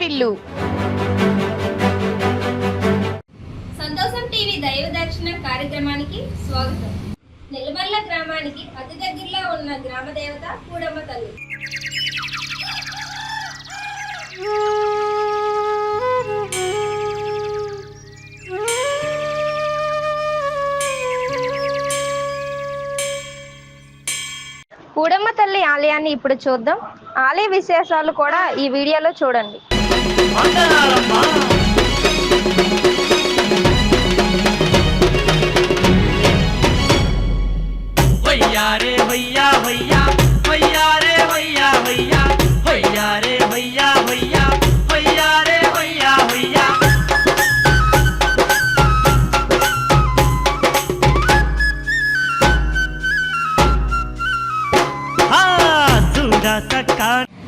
హరివిల్లు. సంతోషం టీవీ దైవ దర్శన కార్యక్రమానికి స్వాగతం. నిలమల్ల గ్రామానికి అతి దగ్గరలో ఉన్న గ్రామ దేవత కూడమ్మ తల్లి. కూడమ్మ తల్లి ఆలయాన్ని ఇప్పుడు చూద్దాం. ఆలయ విశేషాలు కూడా ఈ వీడియోలో చూడండి.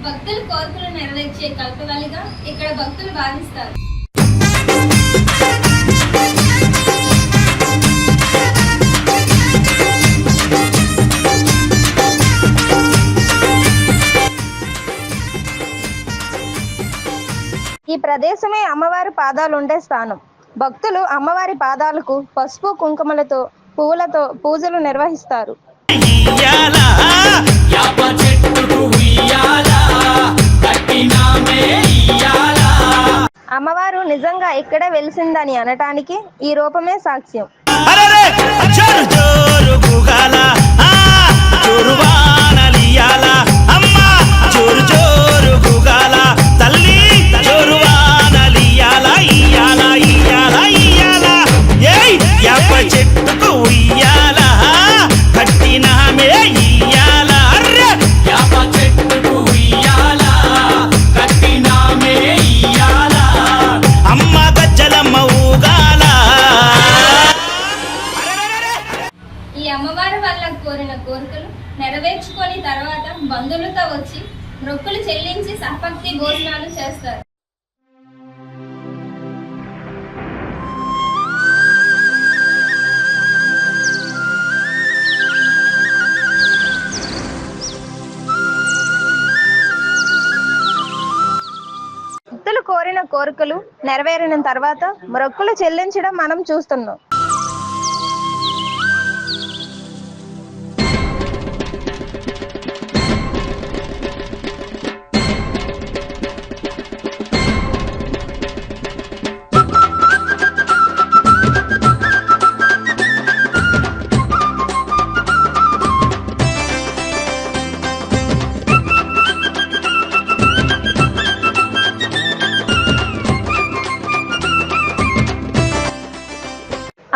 భక్తుల కోరికలు నెరవేర్చే కల్పవల్లిగా ఇక్కడ భక్తులు భావిస్తారు. ఈ ప్రదేశమే అమ్మవారి పాదాలు ఉండే స్థానం. భక్తులు అమ్మవారి పాదాలకు పసుపు కుంకుమలతో పువ్వులతో పూజలు నిర్వహిస్తారు. అమ్మవారు నిజంగా ఇక్కడే వెలిసిందని అనటానికి ఈ రూపమే సాక్ష్యం. ఈ అమ్మవారి వల్ల కోరిన కోరికలు నెరవేర్చుకొని తర్వాత బంధువులతో వచ్చి మొక్కులు చెల్లించి సహపక్తి భోజనాలు చేస్తారు. భక్తులు కోరిన కోరికలు నెరవేరిన తర్వాత మొక్కులు చెల్లించడం మనం చూస్తున్నాం.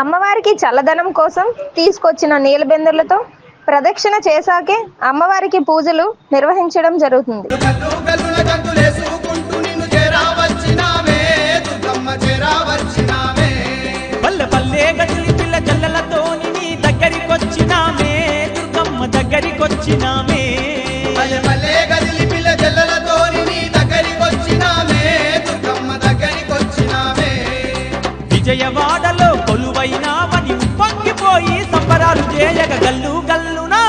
అమ్మవారికి చల్లదనం కోసం తీసుకొచ్చిన నీలబెందులతో ప్రదక్షిణ చేశాకే అమ్మవారికి పూజలు నిర్వహించడం జరుగుతుంది. విజయవాడలో కొలువైనావని ఉప్పొంగిపోయి సంబరాలు చేయగ గల్లు గల్లునా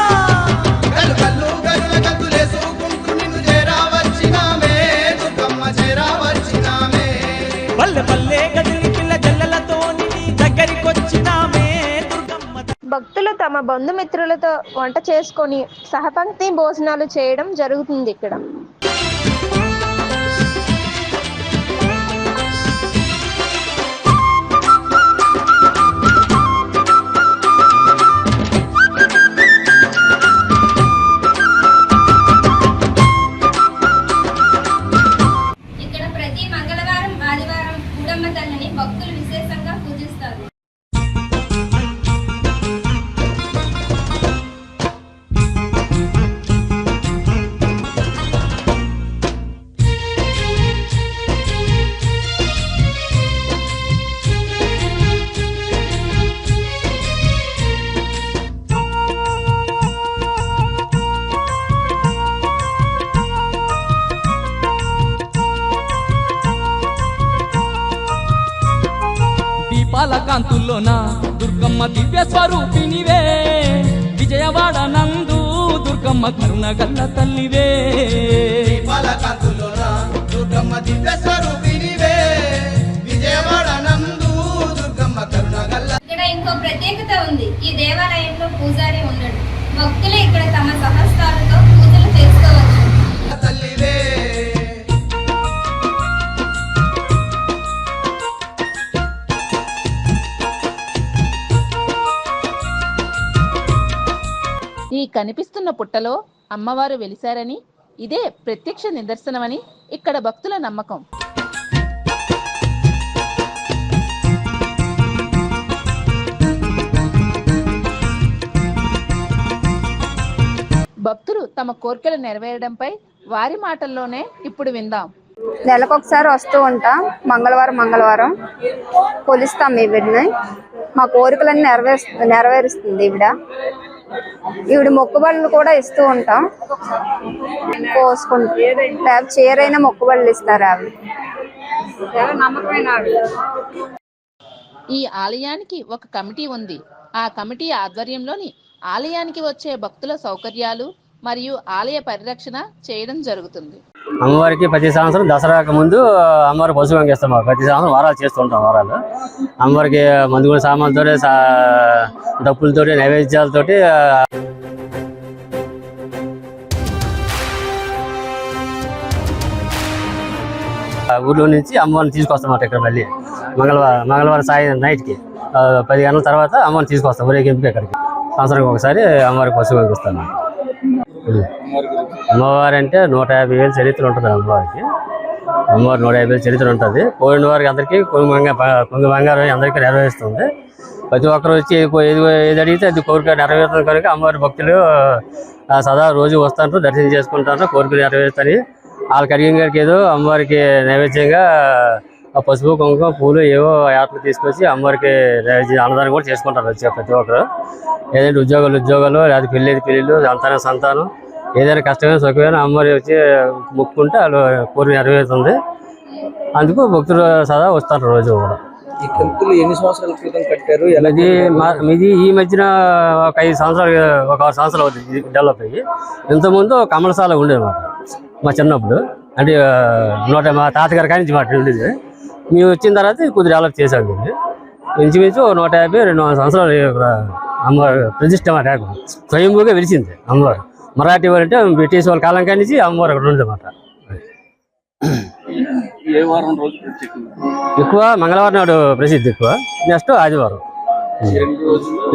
పల్లె పల్లె గదిలి పిల్ల జల్లలతో దగ్గరికొచ్చినామే దుర్గమ్మ. భక్తులు తమ బంధుమిత్రులతో వంట చేసుకొని సహపంక్తి భోజనాలు చేయడం జరుగుతుంది ఇక్కడ. భక్తులు విశేషంగా పూజిస్తారు. పాలకాంతుల్లోన దుర్గమ్మ దివ్య స్వరూపినివే, విజయవాడ నందు దుర్గమ్మ కరుణ గల్ల తల్లివే. పాలకాంతుల్లోన దుర్గమ్మ దివ్య స్వరూపినివే విజయవాడ నందు దుర్గమ్మ కరుణగల్ల. ఇక్కడ ఇంకో ప్రత్యేకత ఉంది. ఈ దేవాలయంలో పూజారి ఉండడు. భక్తులు ఇక్కడ తమ సహస్రాలతో పూజలు చేసుకోవచ్చు. తల్లివే ఈ కనిపిస్తున్న పుట్టలో అమ్మవారు వెలిశారని, ఇదే ప్రత్యక్ష నిదర్శనమని ఇక్కడ భక్తుల నమ్మకం. భక్తులు తమ కోరికలు నెరవేరడంపై వారి మాటల్లోనే ఇప్పుడు విందాం. నెలకొకసారి వస్తూ ఉంటాం. మంగళవారం కొలుస్తాం ఈవిడిని. మా కోరికలన్నీ నెరవేరుస్తుంది ఈవిడ మొక్కుబళ్ళు కూడా ఇస్తూ ఉంటాం. కోసుకుంటాం. చీరైన మొక్కుబళ్ళు ఇస్తారు ఆవిడ. ఈ ఆలయానికి ఒక కమిటీ ఉంది. ఆ కమిటీ ఆధ్వర్యంలోని ఆలయానికి వచ్చే భక్తుల సౌకర్యాలు మరియు ఆలయ పరిరక్షణ చేయడం జరుగుతుంది. అమ్మవారికి ప్రతి సంవత్సరం దసరాకు ముందు అమ్మవారి పశువు వెంకేస్తాం. ప్రతి సంవత్సరం వారాలు చేస్తుంటాం. వారాలు అమ్మవారికి మందుగుల సామాన్లతో, డప్పులతోటి, నైవేద్యాలతోటి ఊర్లో నుంచి అమ్మవారిని తీసుకొస్తామాట. ఇక్కడ మళ్ళీ మంగళవారం సాయం నైట్కి 10 గంటల తర్వాత అమ్మవారిని తీసుకొస్తాం ఊరేగింపుకి. ఇక్కడికి సంవత్సరానికి ఒకసారి అమ్మవారికి పశువు వెంకిస్తాను. అమ్మవారి అంటే 150,000 చరిత్ర ఉంటుంది. అమ్మవారి 150,000 చరిత్ర ఉంటుంది. పోయిన వారికి అందరికీ కొంగు బంగారం అందరికీ నెరవేరుస్తుంది. ప్రతి ఒక్కరు వచ్చి ఏది అడిగితే అది కోరిక నెరవేరుతుంది కనుక అమ్మవారి భక్తులు సదా రోజు వస్తుంటారు, దర్శనం చేసుకుంటారు, కోరికలు నెరవేరుతాయి. వాళ్ళకి అడిగిన గారికి ఏదో అమ్మవారికి నైవేద్యంగా పసుపు, కుంకుమ, పూలు ఏవో యాత్రలు తీసుకొచ్చి అమ్మవారికి అన్నదానం కూడా చేసుకుంటారు వచ్చి ప్రతి ఒక్కరు. ఏదైనా ఉద్యోగాలు లేదా పెళ్ళిళ్ళు, సంతానం ఏదైనా కష్టమైన సుఖమైన అమ్మవారి వచ్చి మొక్కుకుంటే వాళ్ళు కోరిక నెరవేరుతుంది. అందుకు భక్తులు సదా వస్తారు రోజు కూడా. ఈ టెంపుల్ ఎన్ని సంవత్సరాల క్రితం కట్టారు? ఇది ఈ మధ్యన ఒక 6 సంవత్సరాలు అవుతుంది డెవలప్ అయ్యి. ఇంతకుముందు కమలశాల ఉండేది మా చిన్నప్పుడు. అంటే మా తాతగారి కానీ నుంచి మాట ఉండేది. మేము వచ్చిన తర్వాత కొద్దిగా డెవలప్ చేసాం. దీన్ని ఇంచుమించు 150-200 సంవత్సరాలు అమ్మవారు ప్రతిష్ట మాట స్వయంభూగా వెలిసింది అమ్మవారు. మరాఠీ వారు అంటే బ్రిటిష్ వాళ్ళ కాలం కానీ నుంచి అమ్మవారు అక్కడ ఉండేమాట. ఎక్కువ మంగళవారం నాడు ప్రసిద్ధి ఎక్కువ. నెక్స్ట్ ఆదివారం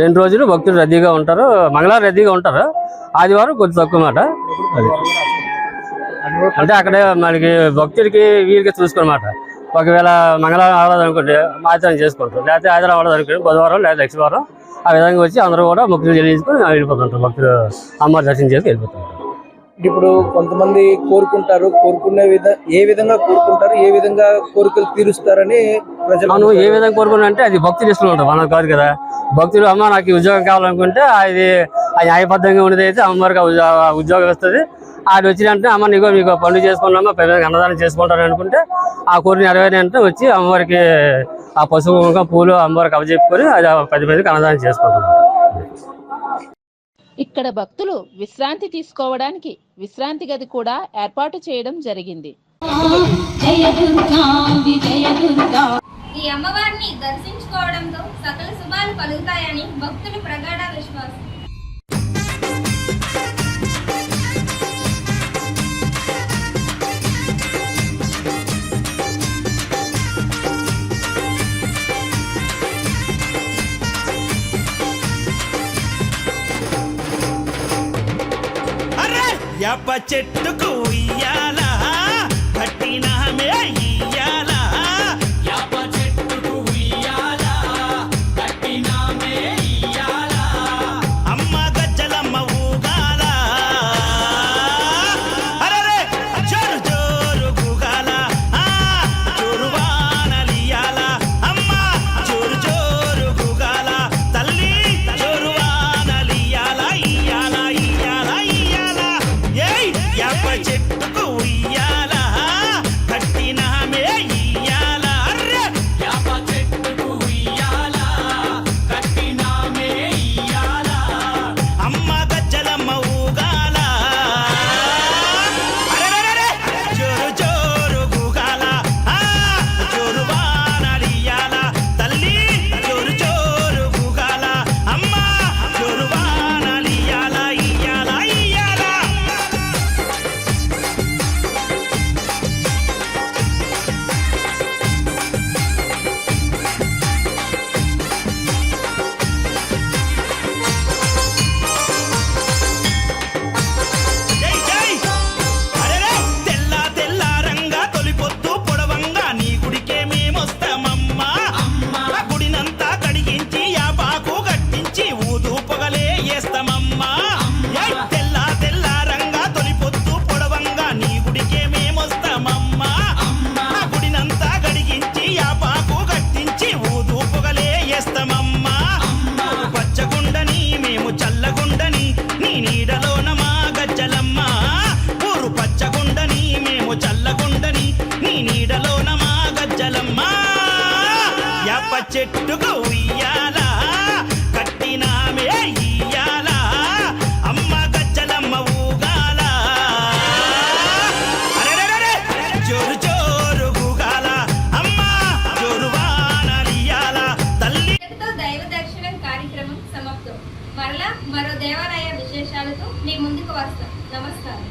2 రోజులు భక్తులు రద్దీగా ఉంటారు. మంగళవారం రద్దీగా ఉంటారు, ఆదివారం కొద్ది తక్కువ మాట. అది అంటే అక్కడ మనకి భక్తుడికి వీలుగా చూసుకున్నమాట. ఒకవేళ మంగళవారం ఆడదు అనుకుంటే ఆచారం చేసుకుంటారు, లేకపోతే ఆదివారం ఆడదు అనుకుంటే బుధవారం లేదా లక్షవారం ఆ విధంగా వచ్చి అందరూ కూడా మొక్కులు చెల్లించుకొని వెళ్ళిపోతుంటారు. భక్తులు అమ్మవారి దర్శనం చేసి వెళ్ళిపోతుంటారు. ఇప్పుడు కొంతమంది కోరుకుంటారు, ఏ విధంగా కోరుకుంటారు, ఏ విధంగా కోరికలు తీరుస్తారని ప్రజలు. మనం ఏ విధంగా కోరుకున్నా అంటే అది భక్తులు ఇష్టం ఉంటాం, మనకు కాదు కదా. భక్తులు అమ్మ నాకు ఉద్యోగం కావాలనుకుంటే అది న్యాయబద్ధంగా ఉండేది అయితే అమ్మవారికి ఉద్యోగం వస్తుంది. అది వచ్చినంటే అమ్మ మీకు పండుగ చేసుకున్నామా, అన్నదానం చేసుకుంటాను అనుకుంటే ఆ కోరిక నెరవేరి అంటే వచ్చి అమ్మవారికి ఆ పశువు పూలు అమ్మవారికి అప్పచెప్పుకొని అది 10 మందికి అన్నదానం చేసుకుంటాం. ఇక్కడ భక్తులు విశ్రాంతి తీసుకోవడానికి విశ్రాంతి గది కూడా ఏర్పాటు చేయడం జరిగింది. ఈ అమ్మవారిని దర్శించుకోవడంతో సకల శుభాలు కలుగుతాయని భక్తుల ప్రగాఢ విశ్వాసం. యాప చెట్టుకు ఇయ్యాల కట్టినామే ఇయ్యాల, యాప చెట్టుకు ఇయ్యాల కట్టినామే ఇయ్యాల, అమ్మ గజ్జలమ్మ ఊగాల, అరే జోరు జోరు గుగాల, జోరు వానలియాల, అమ్మ జోరు జోరు గుగాల, తల్లి జోరు వానలియాల, ఇయ్యాల ఇయ్యాల ఇయ్యాల, యాప చెట్టుకు ఇయ్యాల కట్టినామే ఇయ్యాల. ఇయ్యాల అమ్మ గజ్జలమ్మ ఊగాల అరెరెరెరె జోరు జోరు ఊగాల అమ్మ జోరు వానలియాల తల్లి. ఇంతటితో దైవ దర్శనం కార్యక్రమం సమాప్తం. మరలా మరో దేవాలయ విశేషాలతో మీ ముందుకు వస్తాం. నమస్కారం.